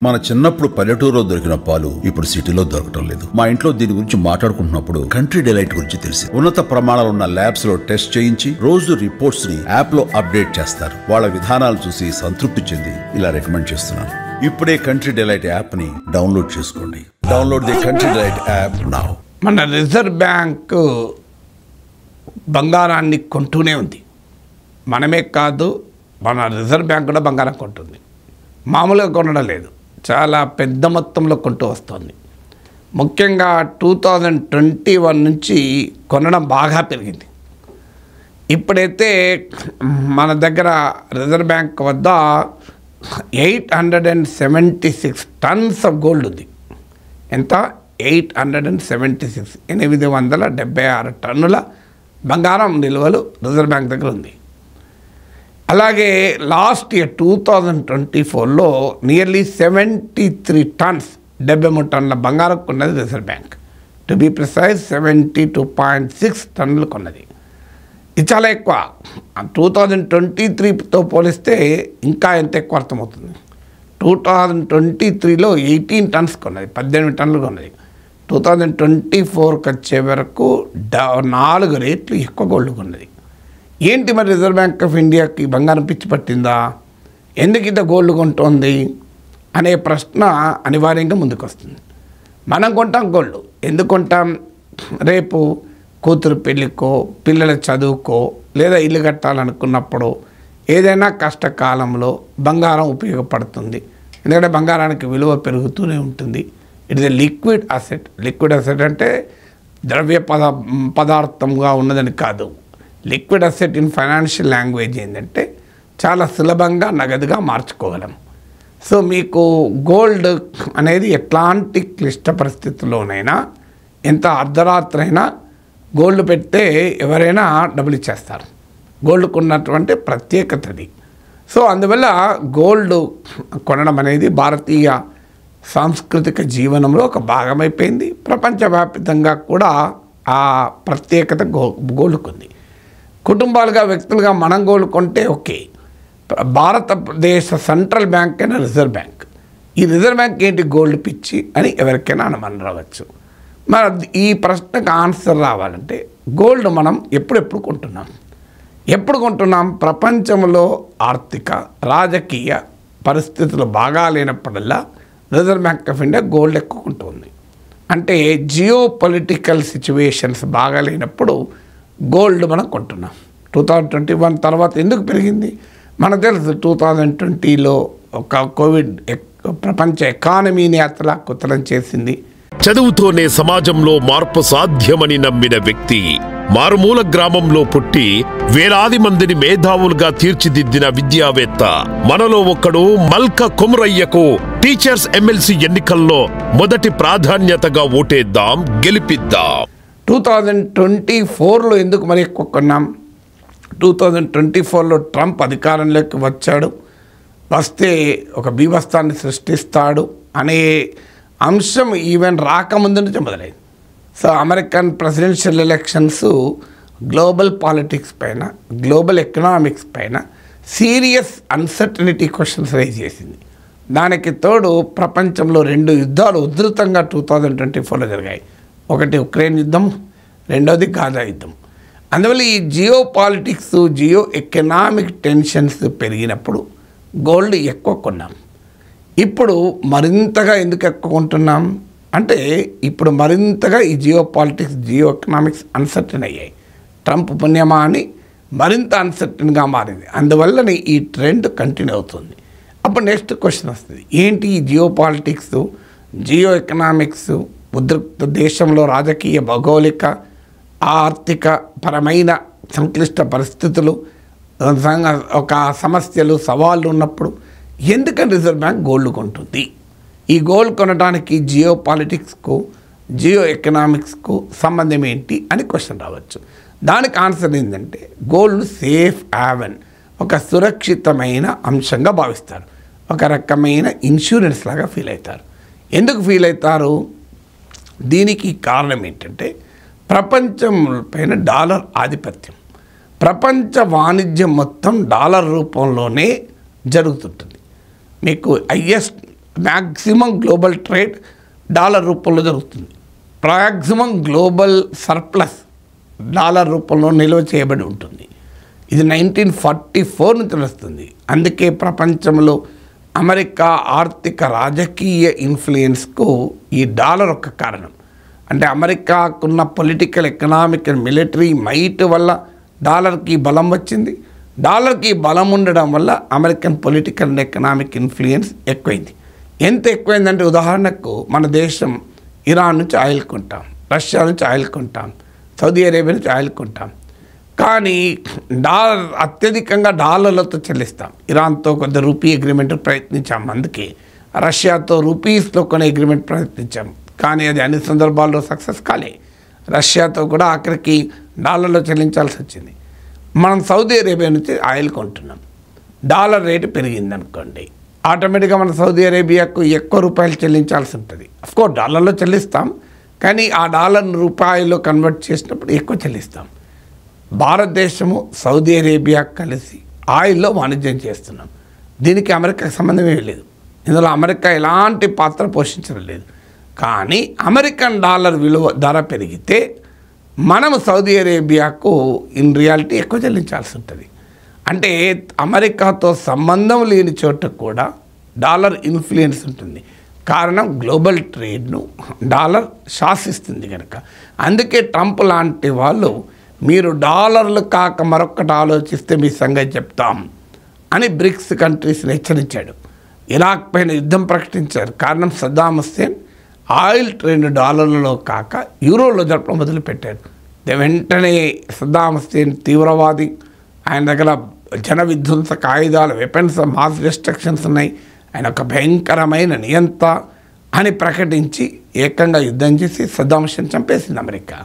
మన చిన్నప్పుడు పల్లెటూరులో దొరికిన పాలు ఇప్పుడు సిటీలో దొరకటం లేదు. మా ఇంట్లో దీని గురించి మాట్లాడుకుంటున్నప్పుడు కంట్రీ డిలైట్ గురించి తెలిసి ఉన్నత ప్రమాణాలు ఉన్న ల్యాబ్స్ లో టెస్ట్ చేయించి రోజు రిపోర్ట్స్ ని యాప్ లో అప్డేట్ చేస్తారు. వాళ్ళ విధానాలు చూసి సంతృప్తి చెంది ఇలా రికమెండ్ చేస్తున్నాను. ఇప్పుడే కంట్రీ డిలైట్ యాప్ ని డౌన్లోడ్ చేసుకోండి. Download the country delight app now. మన రిజర్వ్ బ్యాంక్ బంగారాన్ని కొంటూనే ఉంది. మనమే కాదు, మన రిజర్వ్ బ్యాంక్ కూడా బంగారం కొంటుంది. మామూలుగా కొనడం లేదు, చాలా పెద్ద మొత్తంలో కొంటూ వస్తుంది. ముఖ్యంగా 2021 నుంచి కొనడం బాగా పెరిగింది. ఇప్పుడైతే మన దగ్గర రిజర్వ్ బ్యాంక్ వద్ద 876 టన్స్ ఆఫ్ గోల్డ్ ఉంది. ఎంత? 876, 876 టన్నుల బంగారం నిల్వలు రిజర్వ్ బ్యాంక్ దగ్గర ఉంది. అలాగే లాస్ట్ ఇయర్ 2024లో నియర్లీ 73 టన్స్, 73 టన్నుల బంగారం కొన్నది reserve bank. To be precise 72.6 టన్నులు కొన్నది. ఇది చాలా ఎక్కువ. 2023తో పోలిస్తే ఇంకా ఎంత ఎక్కువ అర్థమవుతుంది. 2023లో 18 టన్స్ కొన్నది, 18 టన్నులు కొన్నది. 2024కి వచ్చే వరకు 4 రేట్లు ఎక్కువ గోల్డ్ కొన్నది. ఏంటి మరి రిజర్వ్ బ్యాంక్ ఆఫ్ ఇండియాకి బంగారం పిచ్చి పట్టిందా? ఎందుకు ఇంత గోల్డ్ కొంటోంది అనే ప్రశ్న అనివార్యంగా ముందుకు వస్తుంది. మనం కొంటాం గోల్డ్, ఎందుకు కొంటాం? రేపు కూతురు పెళ్ళికో, పిల్లల చదువుకో, లేదా ఇల్లు కట్టాలనుకున్నప్పుడు, ఏదైనా కష్టకాలంలో బంగారం ఉపయోగపడుతుంది. ఎందుకంటే బంగారానికి విలువ పెరుగుతూనే ఉంటుంది. It is a liquid asset. Liquid asset అంటే ద్రవ్య పదార్థంగా ఉన్నదని కాదు. Liquid asset in financial language ఏంటంటే చాలా సులభంగా నగదుగా మార్చుకోగలం. సో మీకు గోల్డ్ అనేది ఎట్లాంటి క్లిష్ట పరిస్థితుల్లోనైనా, ఎంత అర్ధరాత్రి అయినా గోల్డ్ పెడితే ఎవరైనా డబ్బులు ఇచ్చేస్తారు. గోల్డ్కు ఉన్నటువంటి ప్రత్యేకతది. సో అందువల్ల గోల్డ్ కొనడం అనేది భారతీయ సాంస్కృతిక జీవనంలో ఒక భాగమైపోయింది. ప్రపంచవ్యాప్తంగా కూడా ఆ ప్రత్యేకత గోల్డ్కుంది. కుటుంబాలుగా, వ్యక్తులుగా మనం గోల్డ్ కొంటే ఓకే. భారతదేశ సెంట్రల్ బ్యాంక్ అయినా రిజర్వ్ బ్యాంక్, ఈ రిజర్వ్ బ్యాంక్ ఏంటి గోల్డ్ పిచ్చి అని ఎవరికైనా అనుమానం రావచ్చు. మరి ఈ ప్రశ్నకు ఆన్సర్ రావాలంటే గోల్డ్ మనం ఎప్పుడెప్పుడు కొంటున్నాం? ప్రపంచంలో ఆర్థిక, రాజకీయ పరిస్థితులు బాగా లేనప్పుడల్లా reserve bank of India gold ఎక్కువ కొంటుంది. అంటే జియో పొలిటికల్ సిచ్యువేషన్స్ బాగా లేనప్పుడు గోల్డ్ మనం కొంటున్నాం. 2021 తర్వాత ఎందుకు పెరిగింది? మనకు తెలుసు 2020లో ఒక కోవిడ్ ప్రపంచ ఎకానమీని అతలాకుతలం చేసింది. చదువుతోనే సమాజంలో మార్పు సాధ్యమని నమ్మిన వ్యక్తి, మారుమూల గ్రామంలో పుట్టి వేలాది మందిని మేధావులుగా తీర్చిదిద్దిన విద్యావేత్త, మనలో ఒక్కడు మల్క కుమరయ్యకు టీచర్స్ ఎమ్మెల్సీ ఎన్నికల్లో మొదటి ప్రాధాన్యతగా ఓటేద్దాం, గెలిపిద్దాం. 2024లో ఎందుకు మరి ఎక్కువ కొన్నాం? 2024లో ట్రంప్ అధికారంలోకి వచ్చాడు, వస్తే ఒక బీభత్సాన్ని సృష్టిస్తాడు అనే అంశం ఈవెన్ రాకముందు నుంచి మొదలైంది. So American presidential elections global politics పైన, గ్లోబల్ ఎకనామిక్స్ పైన సీరియస్ అన్సర్టనిటీ క్వశ్చన్స్ రైజ్ చేసింది. దానికి తోడు ప్రపంచంలో 2 యుద్ధాలు ఉధృతంగా 2024లో జరిగాయి. ఒకటి ఉక్రెయిన్ యుద్ధం, రెండోది గాజా యుద్ధం. అందువల్ల ఈ geopolitics, geoeconomic tensions పెరిగినప్పుడు గోల్డ్ ఎక్కువ కొన్నాం. ఇప్పుడు మరింతగా ఎందుకు ఎక్కువ కొంటున్నాం అంటే, ఇప్పుడు మరింతగా ఈ geopolitics, geoeconomics uncertain అయ్యాయి. ట్రంప్ పుణ్యమా అని మరింత అన్సర్టన్గా మారింది. అందువల్లనే ఈ ట్రెండ్ కంటిన్యూ అవుతుంది. అప్పుడు నెక్స్ట్ క్వశ్చన్ వస్తుంది, ఏంటి ఈ జియో పాలిటిక్స్, జియో ఎకనామిక్స్, ఉద్రిక్త దేశంలో రాజకీయ, భౌగోళిక, ఆర్థిక పరమైన సంక్లిష్ట పరిస్థితులు, ఒక సమస్యలు, సవాళ్ళు ఉన్నప్పుడు ఎందుకని రిజర్వ్ బ్యాంక్ గోల్డ్ కొంటుంది? ఈ గోల్డ్ కొనడానికి జియో పాలిటిక్స్కు, జియో ఎకనామిక్స్కు సంబంధం ఏంటి అని క్వశ్చన్ రావచ్చు. దానికి ఆన్సర్ ఏంటంటే, గోల్డ్ సేఫ్ హ్యావెన్, ఒక సురక్షితమైన అంశంగా భావిస్తారు. ఒక రకమైన ఇన్సూరెన్స్ లాగా ఫీల్ అవుతారు. ఎందుకు ఫీల్ అవుతారు? దీనికి కారణం ఏంటంటే, ప్రపంచం పైన డాలర్ ఆధిపత్యం. ప్రపంచ వాణిజ్యం మొత్తం డాలర్ రూపంలోనే జరుగుతుంటుంది. మీకు highest maximum global trade dollar రూపంలో జరుగుతుంది. మ్యాక్సిమం గ్లోబల్ సర్ప్లస్ డాలర్ రూపంలో నిల్వ చేయబడి ఉంటుంది. ఇది 1944 నుంచి తెలుస్తుంది. అందుకే ప్రపంచంలో అమెరికా ఆర్థిక రాజకీయ ఇన్ఫ్లుయెన్స్కు ఈ డాలర్ ఒక కారణం. అంటే అమెరికాకున్న political, economic and military might వల్ల డాలర్కి బలం వచ్చింది. డాలర్కి బలం ఉండడం వల్ల American political and economic influence ఎక్కువైంది. ఎంత ఎక్కువైందంటే ఉదాహరణకు మన దేశం ఇరాన్ నుంచి ఆయిల్ కొంటాం, రష్యా నుంచి ఆయిల్ కొంటాం, సౌదీ అరేబియా నుంచి ఆయిల్ కొంటాం. కానీ డాలర్ అత్యధికంగా డాలర్లతో చెల్లిస్తాం. ఇరాన్తో కొంత రూపీ అగ్రిమెంట్ ప్రయత్నించాం, అందుకే రష్యాతో రూపీస్లో కొనే అగ్రిమెంట్ ప్రయత్నించాం. కానీ అది అన్ని సందర్భాల్లో సక్సెస్ కాలే. రష్యాతో కూడా ఆఖరికి డాలర్లో చెల్లించాల్సి వచ్చింది. మనం సౌదీ అరేబియా నుంచి ఆయిల్ కొంటున్నాం, డాలర్ రేటు పెరిగింది అనుకోండి, ఆటోమేటిక్గా మన సౌదీ అరేబియాకు ఎక్కువ రూపాయలు చెల్లించాల్సి ఉంటుంది. అఫ్కోర్స్ డాలర్లో చెల్లిస్తాం, కానీ ఆ డాలర్ను రూపాయలు కన్వర్ట్ చేసినప్పుడు ఎక్కువ చెల్లిస్తాం. భారతదేశము సౌదీ అరేబియా కలిసి ఆయిల్లో వాణిజ్యం చేస్తున్నాం. దీనికి అమెరికాకి సంబంధమే లేదు. ఇందులో అమెరికా ఎలాంటి పాత్ర పోషించడం లేదు. కానీ అమెరికన్ డాలర్ విలువ ధర పెరిగితే మనము సౌదీ అరేబియాకు ఇన్ రియాలిటీ ఎక్కువ చెల్లించాల్సి ఉంటుంది. అంటే అమెరికాతో సంబంధం లేని చోట కూడా డాలర్ ఇన్ఫ్లుయెన్స్ ఉంటుంది. కారణం గ్లోబల్ ట్రేడ్ను డాలర్ శాసిస్తుంది కనుక. అందుకే ట్రంప్ లాంటి వాళ్ళు మీరు డాలర్లు కాక మరొకటి ఆలోచిస్తే మీ సంగతి చెప్తాం అని బ్రిక్స్ కంట్రీస్ని హెచ్చరించాడు. ఇరాక్ పైన యుద్ధం ప్రకటించారు. కారణం సద్దాం హుస్సేన్ ఆయిల్ ట్రేడ్ డాలర్లలో కాక యూరోలో జరపడం మొదలుపెట్టారు. వెంటనే సద్దాం హుస్సేన్ తీవ్రవాది, ఆయన దగ్గర జన విధ్వంసక ఆయుధాలు, వెపన్స్, మాస్ డిస్ట్రక్షన్స్ ఉన్నాయి, ఆయన ఒక భయంకరమైన నియంత అని ప్రకటించి ఏకంగా యుద్ధం చేసి సద్దాం హుస్సేన్ చంపేసింది అమెరికా.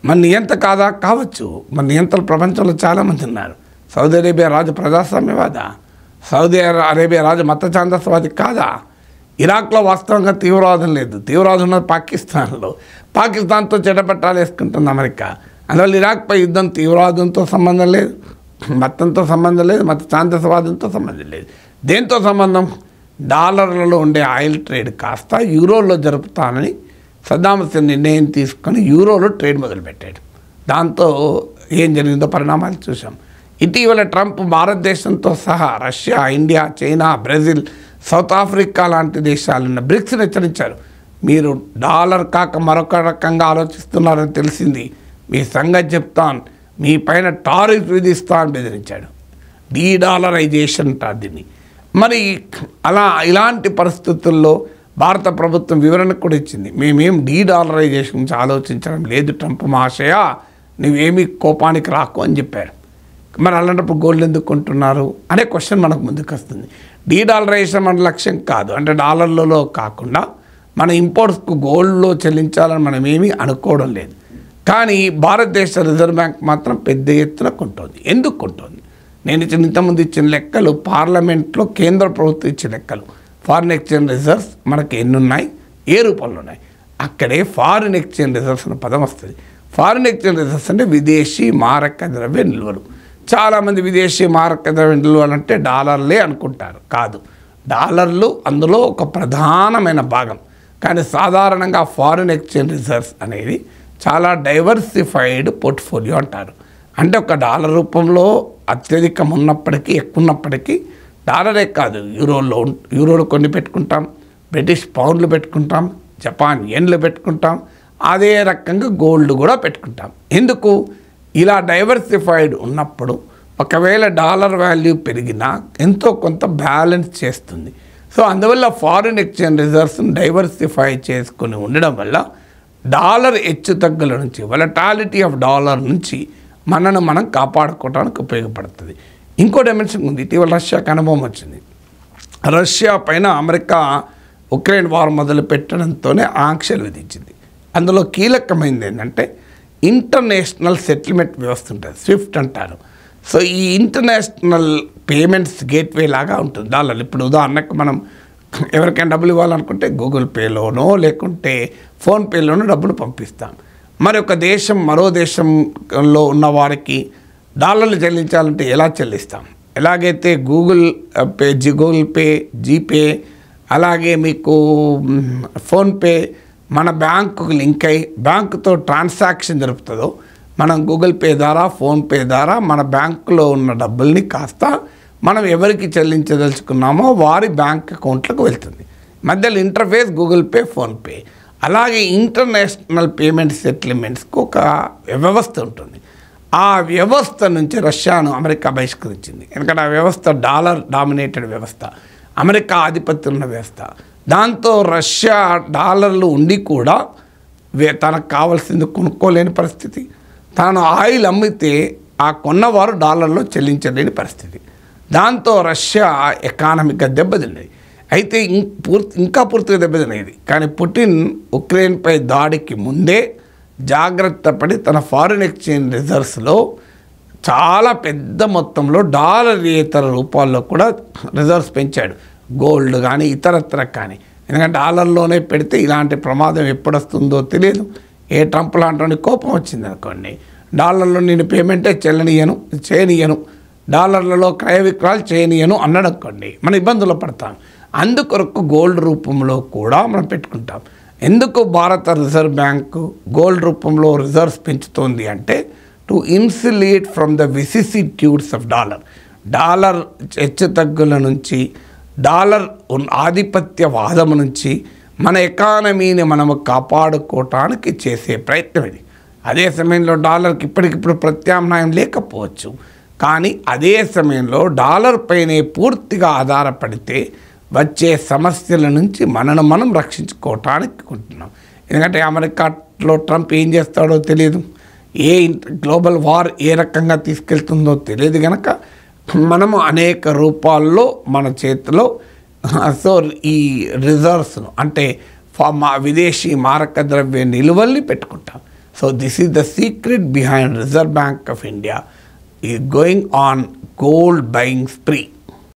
మన నియంత కాదా? కావచ్చు. మన నియంతలు ప్రపంచంలో చాలామంది ఉన్నారు. సౌదీ అరేబియా రాజు ప్రజాస్వామ్యవాద, సౌదీ అరేబియా రాజు మత ఛాందస్వాది కాదా? ఇరాక్లో వాస్తవంగా తీవ్రవాదం లేదు, తీవ్రవాదం ఉన్నది పాకిస్తాన్లో. పాకిస్తాన్తో చెడపట్టాలు వేసుకుంటుంది అమెరికా. అందువల్ల ఇరాక్పై యుద్ధం తీవ్రవాదంతో సంబంధం లేదు, మతంతో సంబంధం లేదు, మత ఛాందస్వాదంతో సంబంధం లేదు. దేంతో సంబంధం? డాలర్లలో ఉండే ఆయిల్ ట్రేడ్ కాస్త యూరోలో జరుపుతానని సద్దాం హుస్సేన్ నిర్ణయం తీసుకొని యూరోలో ట్రేడ్ మొదలుపెట్టాడు. దాంతో ఏం జరిగిందో పరిణామాలు చూసాం. ఇటీవల ట్రంప్ భారతదేశంతో సహా Russia, India, China, Brazil, south Africa లాంటి దేశాలున్న బ్రిక్స్ని హెచ్చరించారు. మీరు డాలర్ కాక మరొక రకంగా ఆలోచిస్తున్నారని తెలిసింది, మీ సంగతి చెప్తాను, మీ పైన టారిఫ్ విధిస్తాను బెదిరించాడు. డీడాలరైజేషన్ అంటారు దీన్ని. మరి ఇలాంటి పరిస్థితుల్లో భారత ప్రభుత్వం వివరణ కూడా ఇచ్చింది. మేమేం డీడాలరైజేషన్ గురించి ఆలోచించడం లేదు ట్రంప్ మహాశయ, నువ్వేమీ కోపానికి రాకు అని చెప్పారు. మరి అలాంటప్పుడు గోల్డ్ ఎందుకు కొంటున్నారు అనే క్వశ్చన్ మనకు ముందుకు వస్తుంది. డీడాలరైజేషన్ మన లక్ష్యం కాదు. అంటే డాలర్లలో కాకుండా మన ఇంపోర్ట్స్కు గోల్డ్లో చెల్లించాలని మనం ఏమీ అనుకోవడం లేదు. కానీ భారతదేశ రిజర్వ్ బ్యాంక్ మాత్రం పెద్ద ఎత్తున కొంటోంది. ఎందుకు కొంటోంది? నేను ఇంతకుముందు ఇచ్చిన లెక్కలు పార్లమెంట్లో కేంద్ర ప్రభుత్వం ఇచ్చిన లెక్కలు. ఫారిన్ ఎక్స్చేంజ్ రిజర్వ్స్ మనకి ఎన్ని ఉన్నాయి, ఏ రూపంలో ఉన్నాయి, అక్కడే ఫారిన్ ఎక్స్చేంజ్ రిజర్వ్స్ అనే పదం వస్తుంది. ఫారిన్ ఎక్స్చేంజ్ రిజర్వ్స్ అంటే విదేశీ మారక ద్రవ్య నిల్వలు. చాలామంది విదేశీ మారక ద్రవ్య నిల్వలు అంటే డాలర్లే అనుకుంటారు. కాదు, డాలర్లు అందులో ఒక ప్రధానమైన భాగం. కానీ సాధారణంగా ఫారిన్ ఎక్స్చేంజ్ రిజర్వ్స్ అనేది చాలా డైవర్సిఫైడ్ పోర్ట్ఫోలియో అంటారు. అంటే ఒక డాలర్ రూపంలో అత్యధికం ఉన్నప్పటికీ, ఎక్కువ ఉన్నప్పటికీ, డాలరే కాదు, యూరోలు కొన్ని పెట్టుకుంటాం, బ్రిటిష్ పౌండ్లు పెట్టుకుంటాం, జపాన్ యెన్లు పెట్టుకుంటాం, అదే రకంగా గోల్డ్ కూడా పెట్టుకుంటాం. ఎందుకు? ఇలా డైవర్సిఫైడ్ ఉన్నప్పుడు ఒకవేళ డాలర్ వాల్యూ పెరిగినా ఎంతో కొంత బ్యాలెన్స్ చేస్తుంది. సో అందువల్ల ఫారిన్ ఎక్స్చేంజ్ రిజర్వ్స్ని డైవర్సిఫై చేసుకుని ఉండడం వల్ల డాలర్ హెచ్చు తగ్గుల నుంచి, వలటాలిటీ ఆఫ్ డాలర్ నుంచి మనం కాపాడుకోవడానికి ఉపయోగపడుతుంది. ఇంకో డైమెన్షన్ ఉంది. ఇటీవల రష్యాకి అనుభవం వచ్చింది. రష్యా పైన అమెరికా ఉక్రెయిన్ వార్ మొదలు పెట్టడంతోనే ఆంక్షలు విధించింది. అందులో కీలకమైనది ఏంటంటే ఇంటర్నేషనల్ సెటిల్మెంట్ వ్యవస్థ ఉంటుంది, స్విఫ్ట్ అంటారు. సో ఈ ఇంటర్నేషనల్ పేమెంట్స్ గేట్వే లాగా ఉంటుంది డాలర్. ఇప్పుడు ఉదాహరణకు మనం ఎవరికైనా డబ్బులు ఇవ్వాలనుకుంటే గూగుల్ పేలోనో లేకుంటే ఫోన్పేలోనో డబ్బులు పంపిస్తాం. మరి ఒక దేశం మరో దేశంలో ఉన్న వారికి డాలర్లు చెల్లించాలంటే ఎలా చెల్లిస్తాం? ఎలాగైతే గూగుల్ పే, జీపే, అలాగే మీకు ఫోన్పే మన బ్యాంకుకు లింక్ అయ్యి బ్యాంకుతో ట్రాన్సాక్షన్ జరుపుతుందో మనం గూగుల్ పే ద్వారా ఫోన్పే ద్వారా మన బ్యాంకులో ఉన్న డబ్బుల్ని కాస్త మనం ఎవరికి చెల్లించదలుచుకున్నామో వారి బ్యాంక్ అకౌంట్లకు వెళ్తుంది. మధ్యలో ఇంటర్ఫేస్ గూగుల్ పే ఫోన్పే. అలాగే ఇంటర్నేషనల్ పేమెంట్ సెటిల్మెంట్స్కి ఒక వ్యవస్థ ఉంటుంది. ఆ వ్యవస్థ నుంచి రష్యాను అమెరికా బహిష్కరించింది. ఎందుకంటే ఆ వ్యవస్థ డాలర్ డామినేటెడ్ వ్యవస్థ, అమెరికా ఆధిపత్యం ఉన్న వ్యవస్థ. దాంతో రష్యా డాలర్లు ఉండి కూడా తనకు కావాల్సింది కొనుక్కోలేని పరిస్థితి. తాను ఆయిల్ అమ్మితే ఆ కొన్నవారు డాలర్లో చెల్లించలేని పరిస్థితి. దాంతో రష్యా ఎకానమీగా దెబ్బతిన్నది. అయితే ఇంకా పూర్తిగా దెబ్బతినేది. కానీ పుటిన్ ఉక్రెయిన్పై దాడికి ముందే జాగ్రత్త పడి తన ఫారిన్ ఎక్స్చేంజ్ రిజర్వ్స్లో చాలా పెద్ద మొత్తంలో డాలరేతర రూపాల్లో కూడా రిజర్వ్స్ పెంచాడు. గోల్డ్ కానీ ఇతరత్ర కానీ. ఎందుకంటే డాలర్లోనే పెడితే ఇలాంటి ప్రమాదం ఎప్పుడు వస్తుందో తెలియదు. ఏ ట్రంప్ లాంటి కోపం వచ్చింది అనుకోండి, డాలర్లో నేను పేమెంటే చేయనియను, డాలర్లలో క్రయ విక్రయాలు చేయనియను అన్నాడు అనుకోండి, మనం ఇబ్బందులు పడతాం. అందుకొరకు గోల్డ్ రూపంలో కూడా మనం పెట్టుకుంటాం. ఎందుకు భారత రిజర్వ్ బ్యాంకు గోల్డ్ రూపంలో రిజర్వ్స్ పెంచుతోంది అంటే to insulate from the vicissitudes of dollar హెచ్చుతగ్గుల నుంచి, డాలర్ ఆధిపత్యవాదం నుంచి మన ఎకానమీని మనము కాపాడుకోవటానికి చేసే ప్రయత్నం ఇది. అదే సమయంలో డాలర్కి ఇప్పటికిప్పుడు ప్రత్యామ్నాయం లేకపోవచ్చు, కానీ అదే సమయంలో డాలర్ పైనే పూర్తిగా ఆధారపడితే వచ్చే సమస్యల నుంచి మనం రక్షించుకోవటానికి కొంటున్నాం. ఎందుకంటే అమెరికాలో ట్రంప్ ఏం చేస్తాడో తెలియదు, గ్లోబల్ వార్ ఏ రకంగా తీసుకెళ్తుందో తెలియదు. కనుక మనము అనేక రూపాల్లో మన చేతిలో సో ఈ రిజర్వ్స్ను అంటే విదేశీ మారక ద్రవ్య నిలువల్ని పెట్టుకుంటాం. So this is the secret behind reserve bank of India ఈ going on gold buying spree.